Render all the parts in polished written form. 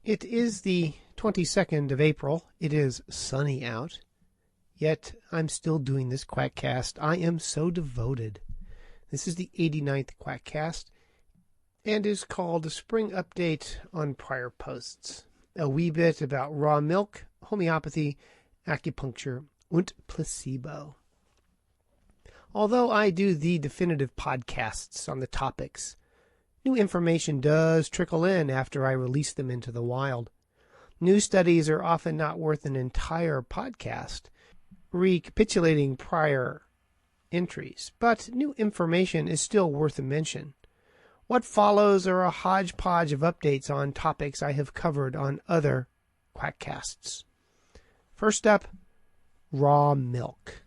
It is the 22nd of April. It is sunny out. Yet I'm still doing this Quackcast. I am so devoted. This is the 89th Quackcast and is called a spring update on prior posts. A wee bit about raw milk, homeopathy, acupuncture, and placebo. Although I do the definitive podcasts on the topics, new information does trickle in after I release them into the wild. New studies are often not worth an entire podcast, recapitulating prior entries, but new information is still worth a mention. What follows are a hodgepodge of updates on topics I have covered on other Quackcasts. First up, raw milk.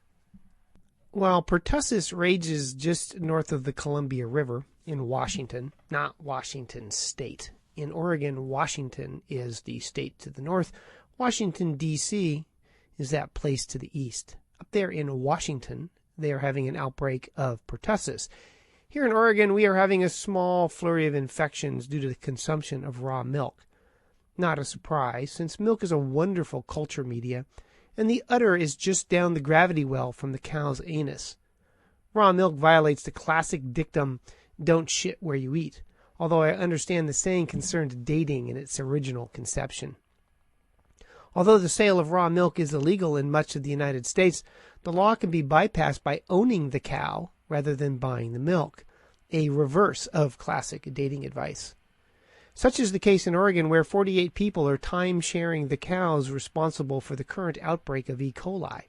While pertussis rages just north of the Columbia River in Washington, not Washington State. In Oregon, Washington is the state to the north. Washington, D.C. is that place to the east. Up there in Washington, they are having an outbreak of pertussis. Here in Oregon, we are having a small flurry of infections due to the consumption of raw milk. Not a surprise, since milk is a wonderful culture media, and the udder is just down the gravity well from the cow's anus. Raw milk violates the classic dictum, "Don't shit where you eat," although I understand the saying concerned dating in its original conception. Although the sale of raw milk is illegal in much of the United States, the law can be bypassed by owning the cow rather than buying the milk, a reverse of classic dating advice. Such is the case in Oregon, where 48 people are time-sharing the cows responsible for the current outbreak of E. coli.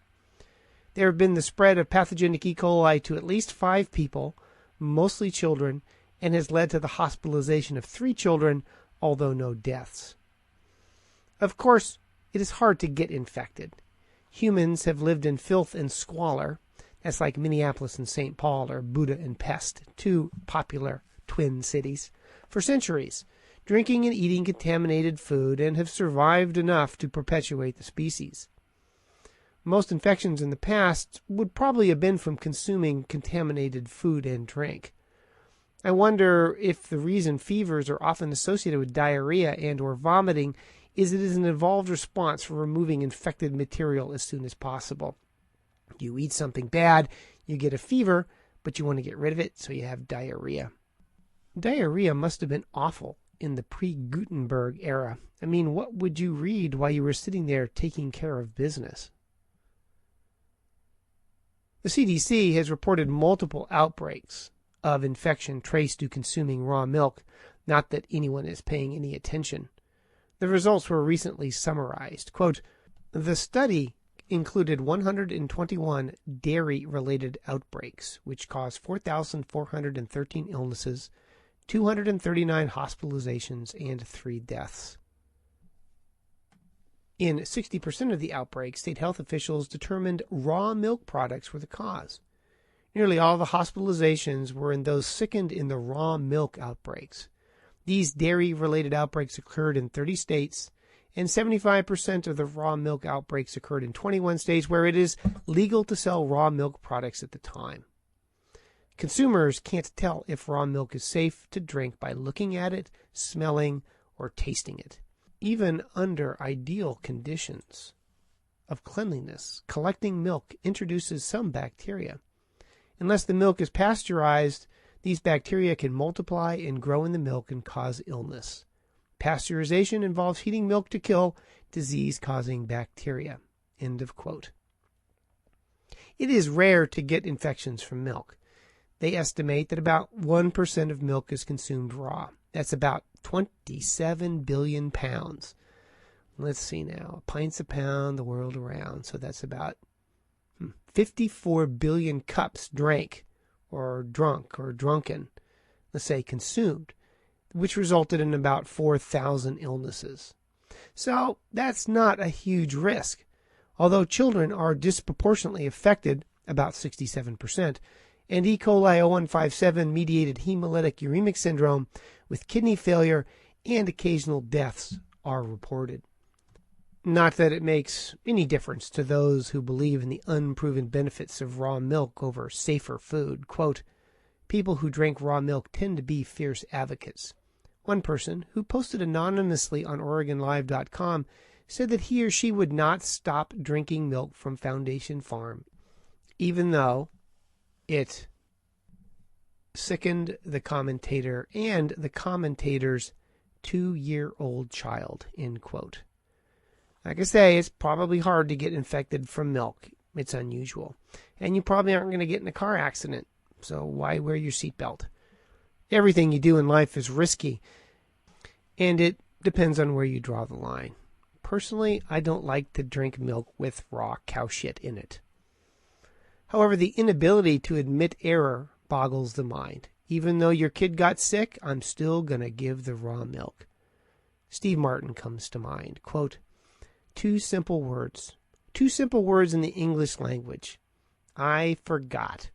There have been the spread of pathogenic E. coli to at least 5 people, mostly children, and has led to the hospitalization of 3 children, although no deaths. Of course, it is hard to get infected. Humans have lived in filth and squalor. That's like Minneapolis and St. Paul, or Buda and Pest, 2 popular twin cities, for centuries, drinking and eating contaminated food, and have survived enough to perpetuate the species. Most infections in the past would probably have been from consuming contaminated food and drink. I wonder if the reason fevers are often associated with diarrhea and or vomiting is it is an evolved response for removing infected material as soon as possible. You eat something bad, you get a fever, but you want to get rid of it, so you have diarrhea. Diarrhea must have been awful in the pre-Gutenberg era. I mean, what would you read while you were sitting there taking care of business? The CDC has reported multiple outbreaks of infection traced to consuming raw milk, not that anyone is paying any attention. The results were recently summarized. Quote, "The study included 121 dairy-related outbreaks, which caused 4,413 illnesses, 239 hospitalizations, and 3 deaths. In 60% of the outbreaks, state health officials determined raw milk products were the cause. Nearly all the hospitalizations were in those sickened in the raw milk outbreaks. These dairy-related outbreaks occurred in 30 states, and 75% of the raw milk outbreaks occurred in 21 states where it is legal to sell raw milk products at the time. Consumers can't tell if raw milk is safe to drink by looking at it, smelling, or tasting it. Even under ideal conditions of cleanliness, collecting milk introduces some bacteria. Unless the milk is pasteurized, these bacteria can multiply and grow in the milk and cause illness. Pasteurization involves heating milk to kill disease-causing bacteria." End of quote. It is rare to get infections from milk. They estimate that about 1% of milk is consumed raw. That's about 27 billion pounds. Let's see now. A pint's a pound the world around. So that's about 54 billion cups drank or drunk or drunken. Let's say consumed, which resulted in about 4,000 illnesses. So that's not a huge risk. Although children are disproportionately affected, about 67%, and E. coli 0157-mediated hemolytic uremic syndrome with kidney failure and occasional deaths are reported. Not that it makes any difference to those who believe in the unproven benefits of raw milk over safer food. Quote, "People who drink raw milk tend to be fierce advocates. One person, who posted anonymously on OregonLive.com, said that he or she would not stop drinking milk from Foundation Farm, even though it sickened the commentator and the commentator's 2-year-old child, end quote. Like I say, it's probably hard to get infected from milk. It's unusual. And you probably aren't going to get in a car accident, so why wear your seatbelt? Everything you do in life is risky, and it depends on where you draw the line. Personally, I don't like to drink milk with raw cow shit in it. However, the inability to admit error boggles the mind. Even though your kid got sick, I'm still going to give the raw milk. Steve Martin comes to mind. Quote, two simple words in the English language. I forgot.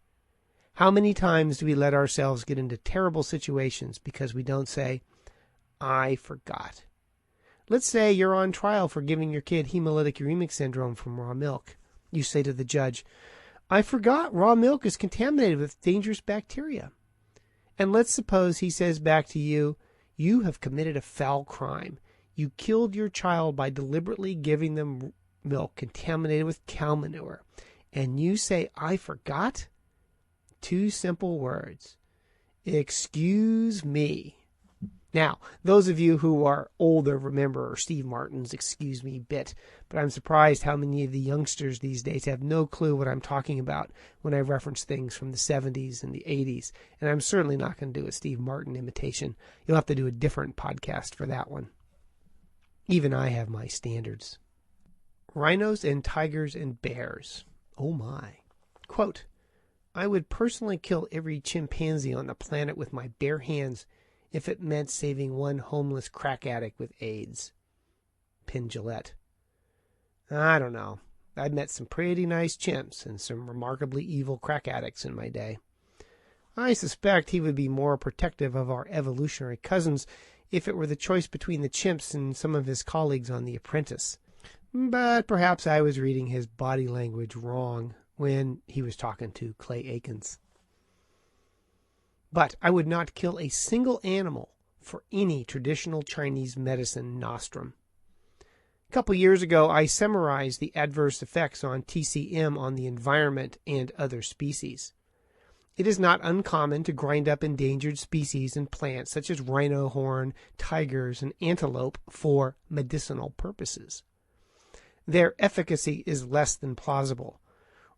How many times do we let ourselves get into terrible situations because we don't say, I forgot? Let's say you're on trial for giving your kid hemolytic uremic syndrome from raw milk. You say to the judge, I forgot raw milk is contaminated with dangerous bacteria. And let's suppose he says back to you, you have committed a foul crime. You killed your child by deliberately giving them milk contaminated with cow manure. And you say, I forgot? Two simple words. Excuse me. Now, those of you who are older remember Steve Martin's excuse me bit, but I'm surprised how many of the youngsters these days have no clue what I'm talking about when I reference things from the 70s and the 80s, and I'm certainly not going to do a Steve Martin imitation. You'll have to do a different podcast for that one. Even I have my standards. Rhinos and tigers and bears. Oh my. Quote, I would personally kill every chimpanzee on the planet with my bare hands if it meant saving one homeless crack addict with AIDS. Penn Jillette. I don't know. I've met some pretty nice chimps and some remarkably evil crack addicts in my day. I suspect he would be more protective of our evolutionary cousins if it were the choice between the chimps and some of his colleagues on The Apprentice. But perhaps I was reading his body language wrong when he was talking to Clay Aikens. But I would not kill a single animal for any traditional Chinese medicine nostrum. A couple years ago, I summarized the adverse effects on TCM on the environment and other species. It is not uncommon to grind up endangered species and plants such as rhino horn, tigers, and antelope for medicinal purposes. Their efficacy is less than plausible.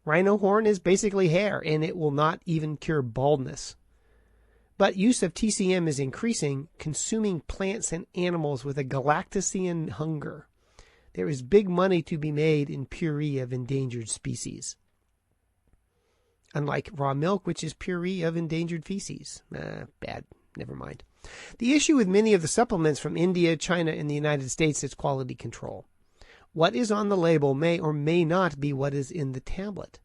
Rhino horn is basically hair, and it will not even cure baldness. But use of TCM is increasing, consuming plants and animals with a Galactosian hunger. There is big money to be made in puree of endangered species. Unlike raw milk, which is puree of endangered feces. Bad. Never mind. The issue with many of the supplements from India, China, and the United States is quality control. What is on the label may or may not be what is in the tablet.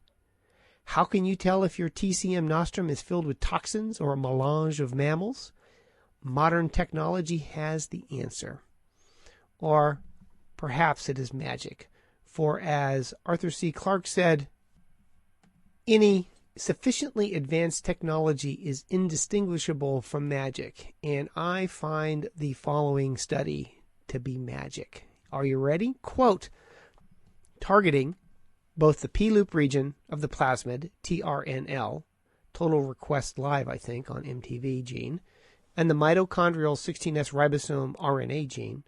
How can you tell if your TCM nostrum is filled with toxins or a melange of mammals? Modern technology has the answer. Or perhaps it is magic. For as Arthur C. Clarke said, any sufficiently advanced technology is indistinguishable from magic, and I find the following study to be magic. Are you ready? Quote, targeting both the P-loop region of the plasmid, TRNL, Total Request Live, I think, on MTV gene, and the mitochondrial 16S ribosome RNA gene,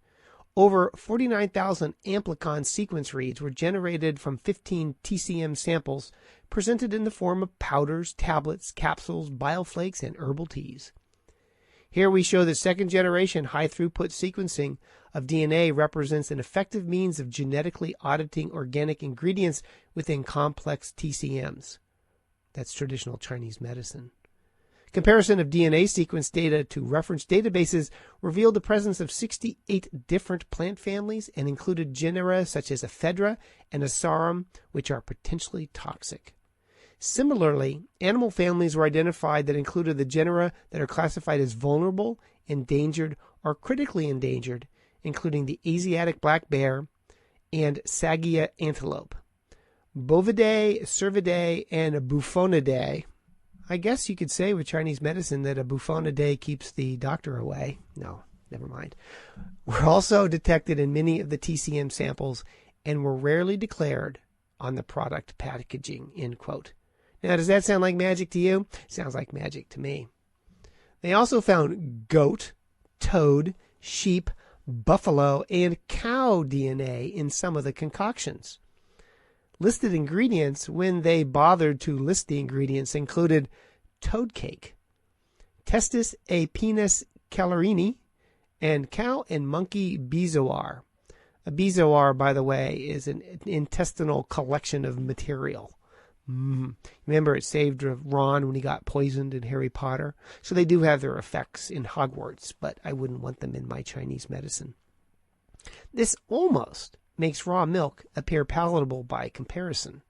over 49,000 amplicon sequence reads were generated from 15 TCM samples presented in the form of powders, tablets, capsules, bioflakes, and herbal teas. Here we show that second-generation high-throughput sequencing of DNA represents an effective means of genetically auditing organic ingredients within complex TCMs. That's traditional Chinese medicine. Comparison of DNA sequence data to reference databases revealed the presence of 68 different plant families and included genera such as Ephedra and Asarum, which are potentially toxic. Similarly, animal families were identified that included the genera that are classified as vulnerable, endangered, or critically endangered, including the Asiatic black bear and Sagia antelope, Bovidae, Cervidae, and Bufonidae. I guess you could say with Chinese medicine that a Bufonidae keeps the doctor away. No, never mind, were also detected in many of the TCM samples and were rarely declared on the product packaging, end quote. Now, does that sound like magic to you? Sounds like magic to me. They also found goat, toad, sheep, buffalo, and cow DNA in some of the concoctions. Listed ingredients, when they bothered to list the ingredients, included toad cake, testis a penis calorini, and cow and monkey bezoar. A bezoar, by the way, is an intestinal collection of material. Remember, it saved Ron when he got poisoned in Harry Potter. So they do have their effects in Hogwarts, but I wouldn't want them in my Chinese medicine. This almost makes raw milk appear palatable by comparison.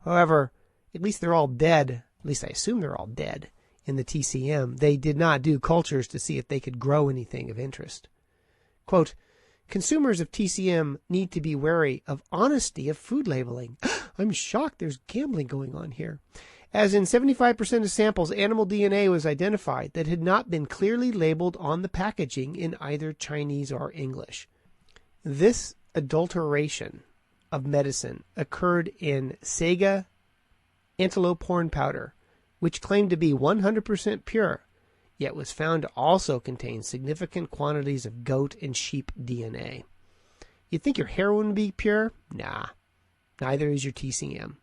However, at least they're all dead, at least I assume they're all dead, in the TCM. They did not do cultures to see if they could grow anything of interest. Quote, consumers of TCM need to be wary of honesty of food labeling. I'm shocked there's gambling going on here. As in 75% of samples, animal DNA was identified that had not been clearly labeled on the packaging in either Chinese or English. This adulteration of medicine occurred in Sega antelope horn powder, which claimed to be 100% pure, yet was found to also contain significant quantities of goat and sheep DNA. You'd think your heroin would be pure? Nah, neither is your TCM.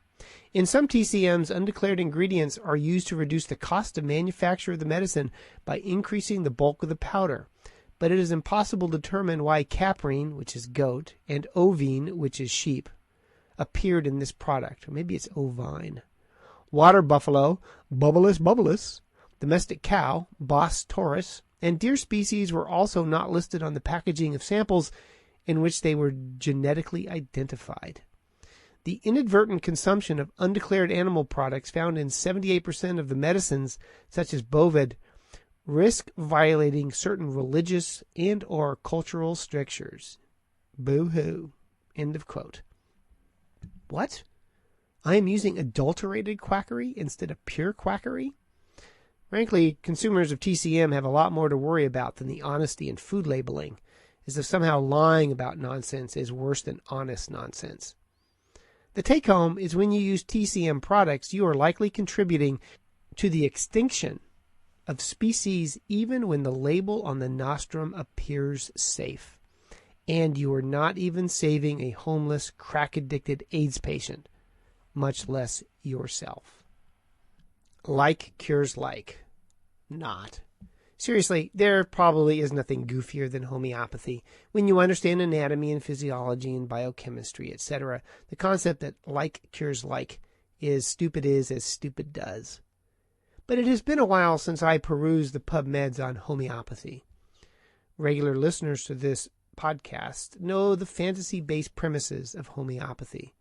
In some TCMs, undeclared ingredients are used to reduce the cost of manufacture of the medicine by increasing the bulk of the powder, but it is impossible to determine why caprine, which is goat, and ovine, which is sheep, appeared in this product. Or maybe it's ovine. Water buffalo, bubulus, domestic cow, Bos taurus, and deer species were also not listed on the packaging of samples in which they were genetically identified. The inadvertent consumption of undeclared animal products found in 78% of the medicines, such as Bovid, risk violating certain religious and or cultural strictures. Boo-hoo. End of quote. What? I am using adulterated quackery instead of pure quackery? Frankly, consumers of TCM have a lot more to worry about than the honesty in food labeling, as if somehow lying about nonsense is worse than honest nonsense. The take-home is when you use TCM products, you are likely contributing to the extinction of species even when the label on the nostrum appears safe. And you are not even saving a homeless, crack-addicted AIDS patient, much less yourself. Like cures like. Not. Seriously, there probably is nothing goofier than homeopathy. When you understand anatomy and physiology and biochemistry, etc., the concept that like cures like is stupid is as stupid does. But it has been a while since I perused the PubMeds on homeopathy. Regular listeners to this podcast know the fantasy-based premises of homeopathy.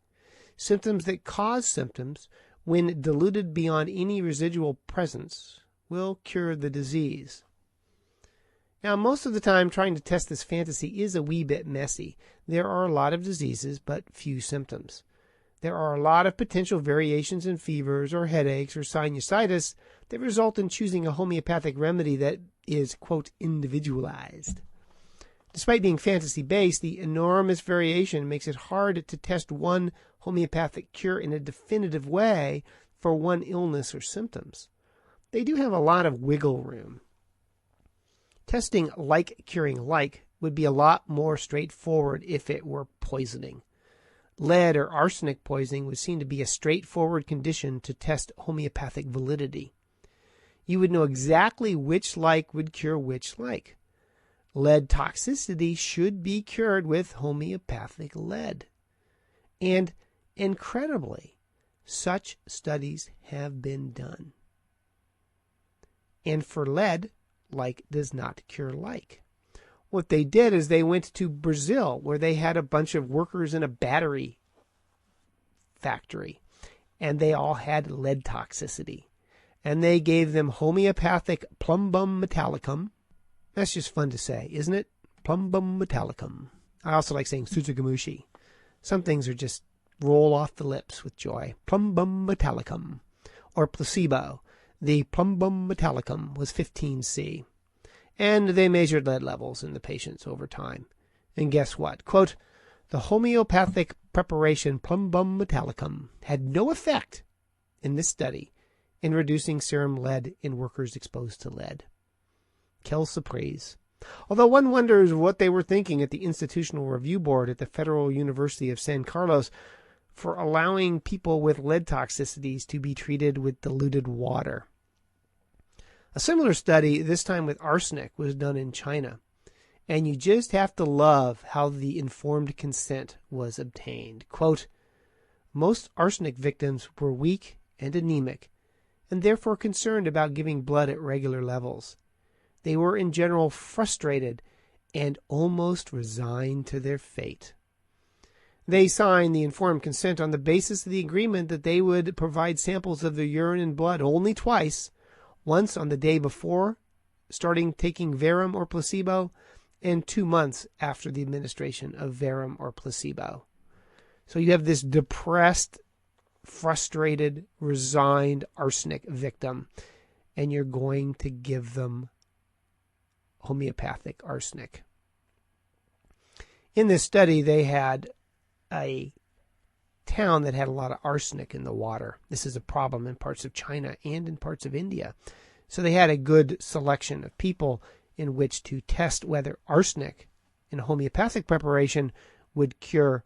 Symptoms that cause symptoms, when diluted beyond any residual presence, will cure the disease. Now, most of the time, trying to test this fantasy is a wee bit messy. There are a lot of diseases, but few symptoms. There are a lot of potential variations in fevers or headaches or sinusitis that result in choosing a homeopathic remedy that is, quote, individualized. Despite being fantasy-based, the enormous variation makes it hard to test one homeopathic cure in a definitive way for one illness or symptoms. They do have a lot of wiggle room. Testing like curing like would be a lot more straightforward if it were poisoning. Lead or arsenic poisoning would seem to be a straightforward condition to test homeopathic validity. You would know exactly which like would cure which like. Lead toxicity should be cured with homeopathic lead. And incredibly, such studies have been done. And for lead, like does not cure like. What they did is they went to Brazil, where they had a bunch of workers in a battery factory, and they all had lead toxicity. And they gave them homeopathic plumbum metallicum. That's just fun to say, isn't it? Plumbum metallicum. I also like saying Suzagamushi. Some things are just roll off the lips with joy. Plumbum metallicum. Or placebo. The plumbum metallicum was 15C. and they measured lead levels in the patients over time. And guess what? Quote, the homeopathic preparation plumbum metallicum had no effect in this study in reducing serum lead in workers exposed to lead. Quelle surprise. Although one wonders what they were thinking at the Institutional Review Board at the Federal University of San Carlos for allowing people with lead toxicities to be treated with diluted water. A similar study, this time with arsenic, was done in China. And you just have to love how the informed consent was obtained. Quote, most arsenic victims were weak and anemic, and therefore concerned about giving blood at regular levels. They were in general frustrated and almost resigned to their fate. They signed the informed consent on the basis of the agreement that they would provide samples of their urine and blood only twice, once on the day before starting taking verum or placebo, and 2 months after the administration of verum or placebo. So you have this depressed, frustrated, resigned arsenic victim, and you're going to give them homeopathic arsenic. In this study, they had a town that had a lot of arsenic in the water. This is a problem in parts of China and in parts of India. So they had a good selection of people in which to test whether arsenic in homeopathic preparation would cure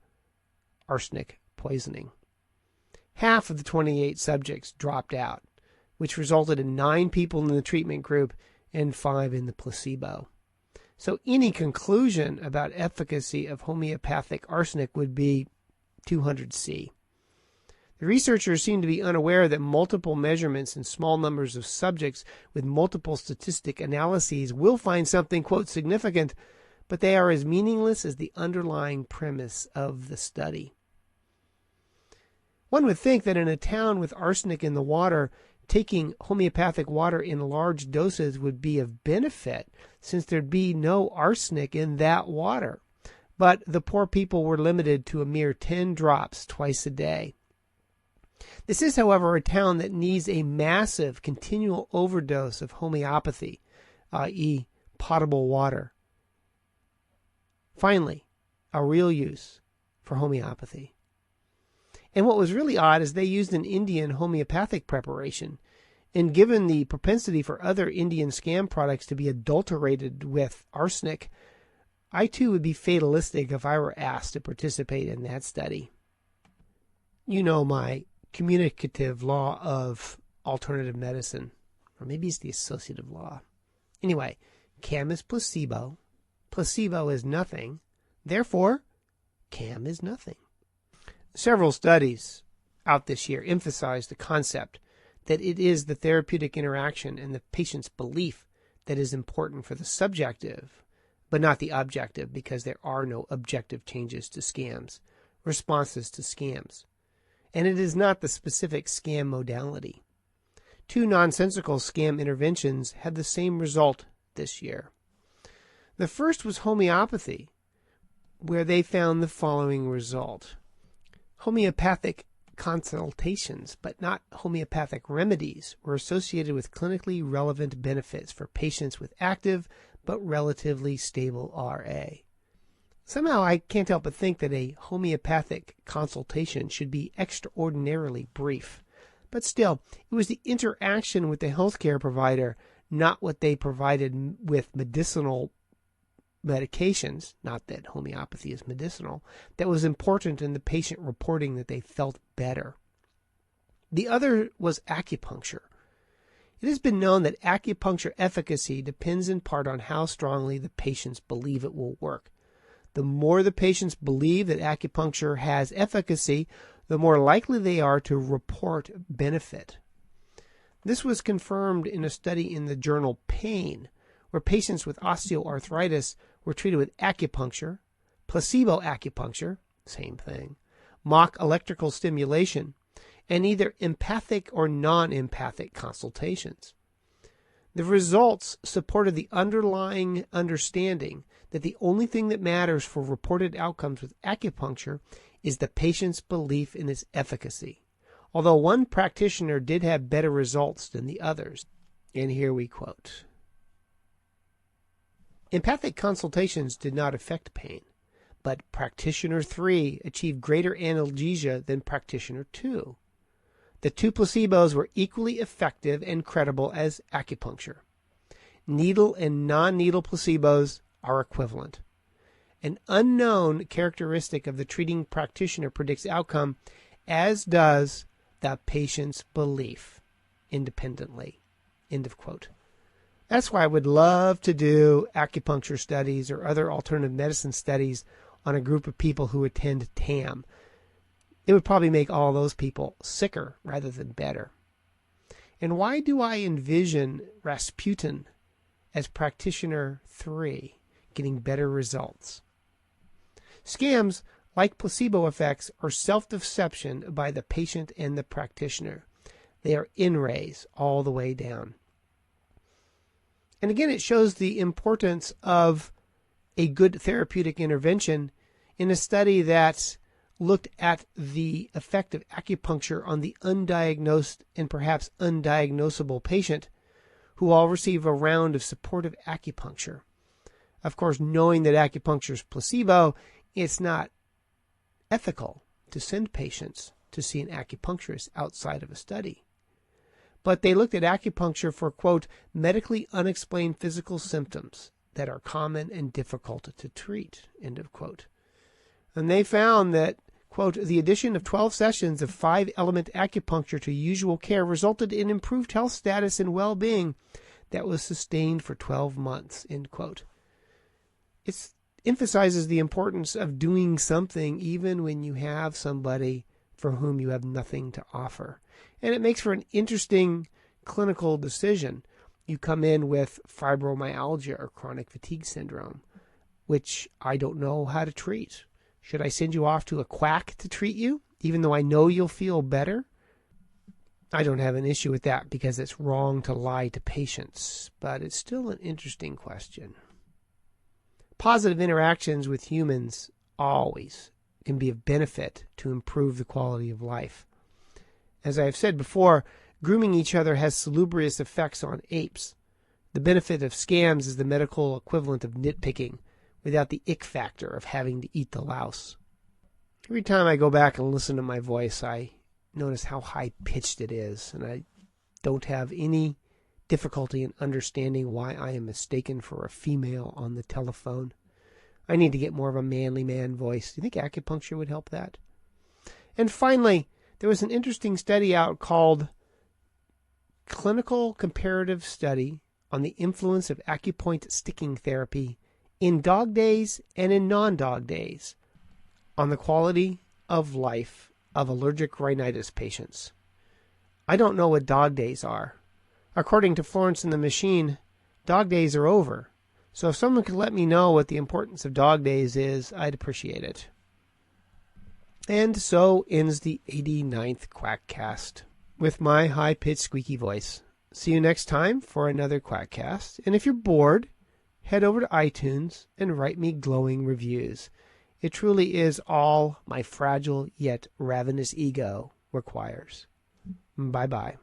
arsenic poisoning. Half of the 28 subjects dropped out, which resulted in 9 people in the treatment group and 5 in the placebo. So any conclusion about efficacy of homeopathic arsenic would be 200C. The researchers seem to be unaware that multiple measurements in small numbers of subjects with multiple statistic analyses will find something, quote, significant, but they are as meaningless as the underlying premise of the study. One would think that in a town with arsenic in the water, taking homeopathic water in large doses would be of benefit, since there'd be no arsenic in that water. But the poor people were limited to a mere 10 drops twice a day. This is, however, a town that needs a massive continual overdose of homeopathy, i.e. potable water. Finally, a real use for homeopathy. And what was really odd is they used an Indian homeopathic preparation. And given the propensity for other Indian scam products to be adulterated with arsenic, I too would be fatalistic if I were asked to participate in that study. You know my communicative law of alternative medicine, or maybe it's the associative law. Anyway, CAM is placebo, placebo is nothing, therefore CAM is nothing. Several studies out this year emphasize the concept that it is the therapeutic interaction and the patient's belief that is important for the subjective, but not the objective, because there are no objective changes to scams, responses to scams. And it is not the specific scam modality. 2 nonsensical scam interventions had the same result this year. The first was homeopathy, where they found the following result. Homeopathic consultations, but not homeopathic remedies, were associated with clinically relevant benefits for patients with active but relatively stable RA. Somehow I can't help but think that a homeopathic consultation should be extraordinarily brief. But still, it was the interaction with the healthcare provider, not what they provided with medicinal medications, not that homeopathy is medicinal, that was important in the patient reporting that they felt better. The other was acupuncture. It has been known that acupuncture efficacy depends in part on how strongly the patients believe it will work. The more the patients believe that acupuncture has efficacy, the more likely they are to report benefit. This was confirmed in a study in the journal Pain, where patients with osteoarthritis were treated with acupuncture, placebo acupuncture, same thing, mock electrical stimulation, and either empathic or non-empathic consultations. The results supported the underlying understanding that the only thing that matters for reported outcomes with acupuncture is the patient's belief in its efficacy, although one practitioner did have better results than the others. And here we quote. Empathic consultations did not affect pain, but practitioner 3 achieved greater analgesia than practitioner 2. The two placebos were equally effective and credible as acupuncture. Needle and non-needle placebos are equivalent. An unknown characteristic of the treating practitioner predicts outcome, as does the patient's belief independently. End of quote. That's why I would love to do acupuncture studies or other alternative medicine studies on a group of people who attend TAM. It would probably make all those people sicker rather than better. And why do I envision Rasputin as practitioner 3 getting better results? Scams, like placebo effects, are self-deception by the patient and the practitioner. They are in-rays all the way down. And again, it shows the importance of a good therapeutic intervention in a study that looked at the effect of acupuncture on the undiagnosed and perhaps undiagnosable patient who all receive a round of supportive acupuncture. Of course, knowing that acupuncture is placebo, it's not ethical to send patients to see an acupuncturist outside of a study. But they looked at acupuncture for, quote, medically unexplained physical symptoms that are common and difficult to treat, end of quote. And they found that, quote, the addition of 12 sessions of 5-element acupuncture to usual care resulted in improved health status and well-being that was sustained for 12 months, end quote. It emphasizes the importance of doing something even when you have somebody for whom you have nothing to offer. And it makes for an interesting clinical decision. You come in with fibromyalgia or chronic fatigue syndrome, which I don't know how to treat. Should I send you off to a quack to treat you, even though I know you'll feel better? I don't have an issue with that because it's wrong to lie to patients, but it's still an interesting question. Positive interactions with humans always can be of benefit to improve the quality of life. As I have said before, grooming each other has salubrious effects on apes. The benefit of scams is the medical equivalent of nitpicking, without the ick factor of having to eat the louse. Every time I go back and listen to my voice, I notice how high-pitched it is, and I don't have any difficulty in understanding why I am mistaken for a female on the telephone. I need to get more of a manly man voice. Do you think acupuncture would help that? And finally, there was an interesting study out called Clinical Comparative Study on the Influence of Acupoint Sticking Therapy in Dog Days and in Non-Dog Days on the quality of life of allergic rhinitis patients. I don't know what dog days are. According to Florence and the Machine, dog days are over. So if someone could let me know what the importance of dog days is, I'd appreciate it. And so ends the 89th Quackcast with my high-pitched squeaky voice. See you next time for another Quackcast. And if you're bored, head over to iTunes and write me glowing reviews. It truly is all my fragile yet ravenous ego requires. Bye-bye.